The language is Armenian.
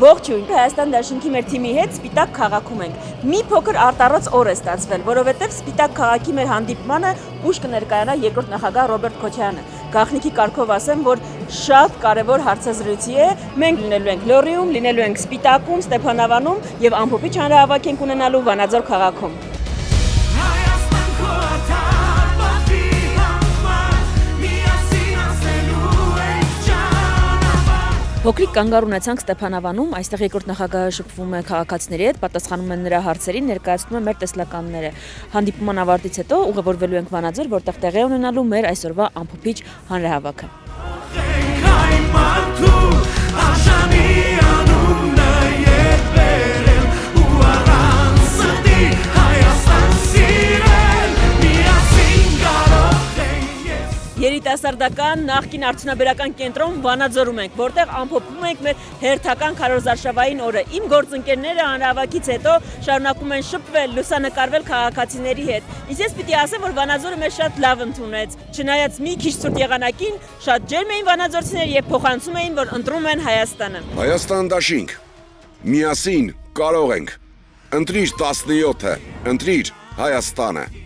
Ողջույն, Հայաստան դաշինքի մեր թիմի հետ Սպիտակ քաղաքում ենք։ Մի փոքր արտառոց օր է ստացվել, որովհետև Սպիտակ քաղաքի մեր հանդիպմանը ուշ կներկայանա երկրորդ նախագահ Ռոբերտ Քոչարյանը։ Գաղտնիքի կարգով ասեմ, որ շատ կարևոր հարցազրույցի է։ Մենք լինելու ենք Լոռիում, լինելու ենք Սպիտակում, Ստեփանավանում եւ ամփոփիչ հանրահավաք ենք ունենալու Վանաձոր քաղաքում։ Փոքրիկ կանգառ ունեցանք Ստեփանավանում, այստեղ երկրորդ նախագահը շփվում է քաղաքացիների հետ, պատասխանում է նրա հարցերին, ներկայացնում է մեր տեսլականները։ Հանդիպման ավարտից հետո ուղևորվելու ենք Վանաձոր, որտեղ տեղի է ունենալու մեր այսօրվա ամփոփիչ հանրահավաքը։ Երիտասարդական նախկին արդյունաբերական կենտրոն Վանաձորում ենք, որտեղ ամփոփում ենք մեր հերթական քարոզարշավային օրը։ Իմ գործընկերները հանրահավաքից հետո շարունակում են շփվել, լուսանկարվել քաղաքացիների հետ։ Իսկ ես պիտի ասեմ, որ Վանաձորը մեզ շատ լավ ընդունեց։ Չնայած մի քիչ ցուրտ եղանակին, շատ ջերմ էին վանաձորցիները եւ փոխանցում էին, որ ընտրում են Հայաստանը։ Հայաստան դաշինք։ Միասին կարող ենք։ Ընտրիր 17-ը, ընտրիր Հայաստանը։